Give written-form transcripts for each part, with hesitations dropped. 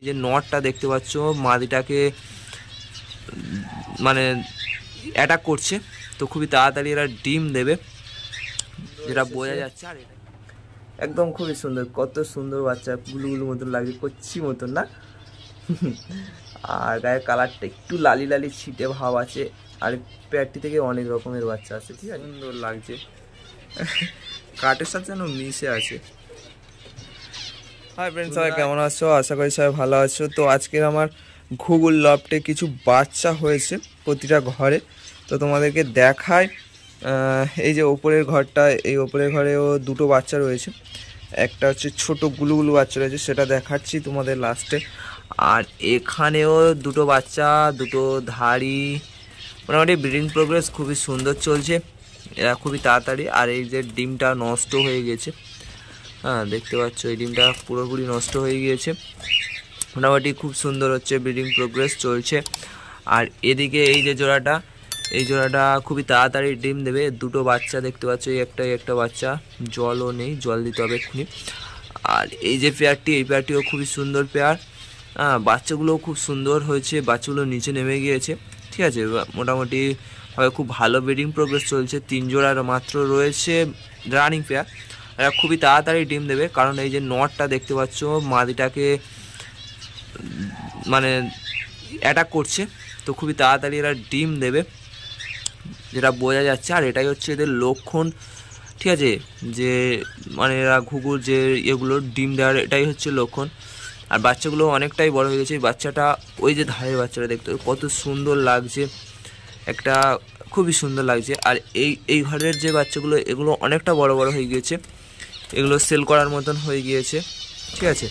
এই যে নটটা দেখতে পাচ্ছ মাদিটাকে মানে অ্যাটাক করছে, তো খুবই তাড়াতাড়ি এরা ডিম দেবে যেটা বোঝা যাচ্ছে। আর এটা একদম খুবই সুন্দর, কত সুন্দর বাচ্চা, গুলুগুলু মতন লাগে, কচ্ছি মতন না। আর গায়ের কালারটা একটু লালি লালি ছিটে ভাব আছে, আর প্যাটটি থেকে অনেক রকমের বাচ্চা আছে, ঠিক আছে, সুন্দর লাগছে। কাঠের সাথে যেন মিশে আছে। হাই ফ্রেন্ডস, সবাই কেমন আছো? আশা করি সবাই ভালো আছো। তো আজকের আমার ঘুঘুর লফটে কিছু বাচ্চা হয়েছে প্রতিটা ঘরে, তো তোমাদেরকে দেখায়। এই যে ওপরের ঘরটা, এই ওপরের ঘরেও দুটো বাচ্চা রয়েছে, একটা হচ্ছে ছোট গুলুগুলু বাচ্চা রয়েছে, সেটা দেখাচ্ছি তোমাদের লাস্টে। আর এখানেও দুটো বাচ্চা, দুটো ধাড়ি, মোটামুটি ব্রিডিং প্রোগ্রেস খুবই সুন্দর চলছে, এরা খুবই তাড়াতাড়ি। আর এই যে ডিমটা নষ্ট হয়ে গেছে, হ্যাঁ দেখতে পাচ্ছ এই ডিমটা পুরোপুরি নষ্ট হয়ে গিয়েছে। মোটামুটি খুব সুন্দর হচ্ছে, ব্রিডিং প্রোগ্রেস চলছে। আর এদিকে এই যে জোড়াটা, এই জোড়াটা খুবই তাড়াতাড়ি ডিম দেবে। দুটো বাচ্চা দেখতে পাচ্ছ, এই একটা বাচ্চা, জলও নেই, জল দিতে হবে এক্ষুনি। আর এই যে পেয়ারটি, এই পেয়ারটিও খুবই সুন্দর পেয়ার, হ্যাঁ বাচ্চাগুলোও খুব সুন্দর হয়েছে, বাচ্চাগুলো নিচে নেমে গিয়েছে, ঠিক আছে। মোটামুটি ভাবে খুব ভালো ব্রিডিং প্রোগ্রেস চলছে। 3 জোড়ার মাত্র রয়েছে রানিং পেয়ার, এরা খুবই তাড়াতাড়ি ডিম দেবে, কারণ এই যে নটটা দেখতে পাচ্ছ মাদিটাকে মানে অ্যাটাক করছে, তো খুবই তাড়াতাড়ি এরা ডিম দেবে যেটা বোঝা যাচ্ছে। আর এটাই হচ্ছে এদের লক্ষণ, ঠিক আছে, যে মানে এরা ঘুঘুর যে এগুলো ডিম দেওয়ার এটাই হচ্ছে লক্ষণ। আর বাচ্চাগুলো অনেকটাই বড় হয়ে গেছে। এই বাচ্চাটা, ওই যে ধারের বাচ্চাটা দেখতে কত সুন্দর লাগছে, একটা খুবই সুন্দর লাগছে। আর এই ঘরের যে বাচ্চাগুলো, এগুলো অনেকটা বড় বড় হয়ে গিয়েছে, এগুলো সেল করার মতন হয়ে গিয়েছে, ঠিক আছে।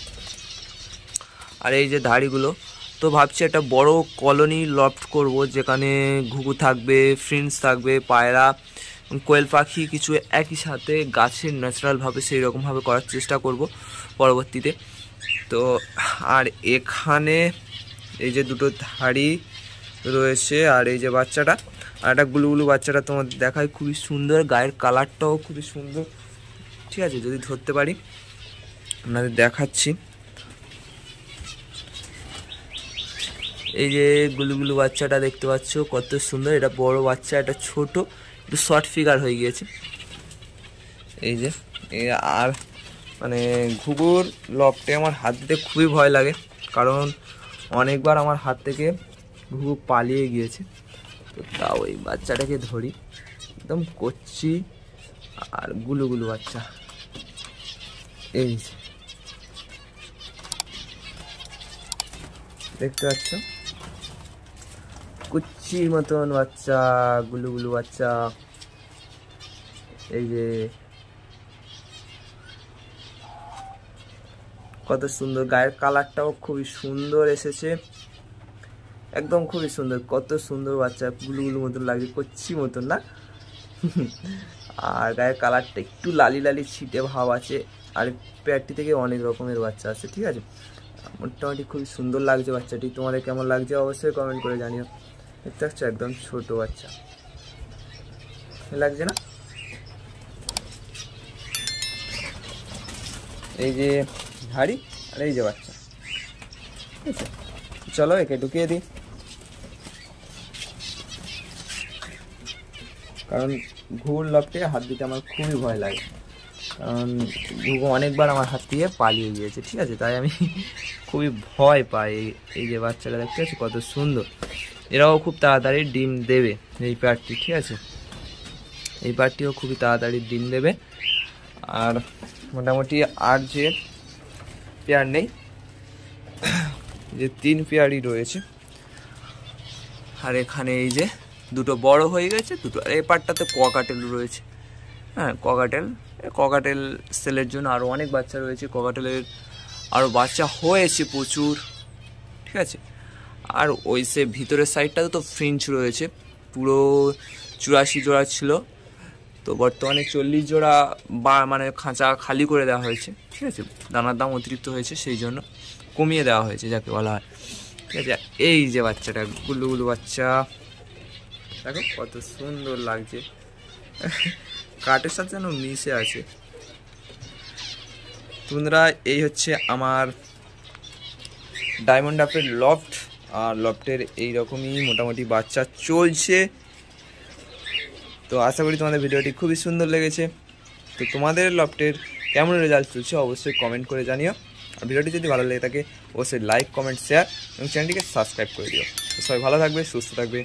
আর এই যে ধাড়িগুলো, তো ভাবছি একটা বড় কলোনি লফট করব, যেখানে ঘুঘু থাকবে, ফ্রিন্স থাকবে, পায়রা, কোয়েল পাখি কিছু একই সাথে গাছের ন্যাচারালভাবে সেই রকমভাবে করার চেষ্টা করব পরবর্তীতে। তো আর এখানে এই যে দুটো ধাড়ি রয়েছে, আর এই যে বাচ্চাটা, আর একটা গুলুগুলু বাচ্চাটা তোমাদের দেখায়, খুবই সুন্দর, গায়ের কালারটাও খুবই সুন্দর, ঠিক আছে। যদি ধরতে পারি আপনাদের দেখাচ্ছি। এই যে গুলুগুলু বাচ্চাটা দেখতে পাচ্ছ কত সুন্দর, এটা বড় বাচ্চা, এটা ছোট, একটু শর্ট ফিগার হয়ে গিয়েছে। এই যে আর মানে ঘুঘুর লফটে আমার হাত দিতে খুবই ভয় লাগে, কারণ অনেকবার আমার হাত থেকে ঘুঘু পালিয়ে গিয়েছে। তো তাও এই বাচ্চাটাকে ধরি, একদম কচ্ছি আর গুলুগুলু বাচ্চা। এই দেখতে পাচ্ছ কুচ্ছির মতন বাচ্চা, গুলুগুলু বাচ্চা। এই যে কত সুন্দর, গায়ের কালারটাও খুবই সুন্দর এসেছে, একদম খুবই সুন্দর, কত সুন্দর বাচ্চা, গুলুগুলু মতন লাগে, কচ্ছি মতন না। আর গায়ের কালারটা একটু লালি লালি ছিটে ভাব আছে, আর পেয়ারটি থেকে অনেক রকমের বাচ্চা আছে, ঠিক আছে। মোটামুটি খুবই সুন্দর লাগছে বাচ্চাটি, তোমাদের কেমন লাগছে অবশ্যই কমেন্ট করে জানিও। দেখতে পাচ্ছ একদম ছোট বাচ্চা, লাগছে না? এই যে ধাড়ি আর এই যে বাচ্চা, ঠিক আছে। চলো একে ঢুকিয়ে দিই, কারণ ঘুঘুর লফটে হাত দিতে আমার খুবই ভয় লাগে, কারণ ঘুঘু অনেকবার আমার হাত দিয়ে পালিয়ে গিয়েছে, ঠিক আছে, তাই আমি খুবই ভয় পাই। এই যে বাচ্চাটা দেখতে পাচ্ছি কত সুন্দর, এরাও খুব তাড়াতাড়ি ডিম দেবে এই পেয়ারটি, ঠিক আছে, এই পেয়ারটিও খুবই তাড়াতাড়ি ডিম দেবে। আর মোটামুটি আর যে পেয়ার নেই, যে 3 পেয়ারই রয়েছে। আর এখানে এই যে দুটো বড় হয়ে গেছে, দুটো, আর এই পার্টটাতে ককাটেল রয়েছে, হ্যাঁ ককাটেল সেলের জন্য আরও অনেক বাচ্চা রয়েছে, ককাটেলের আরও বাচ্চা হয়েছে প্রচুর, ঠিক আছে। আর ওই সে ভিতরের সাইডটাতে তো ফ্রিঞ্চ রয়েছে, পুরো 84 জোড়া ছিল, তো বর্তমানে 40 জোড়া বা মানে খাঁচা খালি করে দেওয়া হয়েছে, ঠিক আছে, দানার দাম অতিরিক্ত হয়েছে সেই জন্য কমিয়ে দেওয়া হয়েছে যাকে বলা হয়, ঠিক আছে। এই যে বাচ্চাটা, গুলুগুলু বাচ্চা, দেখো কত সুন্দর লাগছে, কাঠের সাথে যেন মিশে আছে। বন্ধুরা এই হচ্ছে আমার ডায়মন্ড ডাফের লফট, আর লফটের এইরকমই মোটামুটি বাচ্চা চলছে। তো আশা করি তোমাদের ভিডিওটি খুবই সুন্দর লেগেছে। তো তোমাদের লফটের কেমন রেজাল্ট চলছে অবশ্যই কমেন্ট করে জানিও। আর ভিডিওটি যদি ভালো লেগে থাকে অবশ্যই লাইক, কমেন্ট, শেয়ার এবং চ্যানেলটিকে সাবস্ক্রাইব করে দিও। তো সবাই ভালো থাকবে, সুস্থ থাকবে।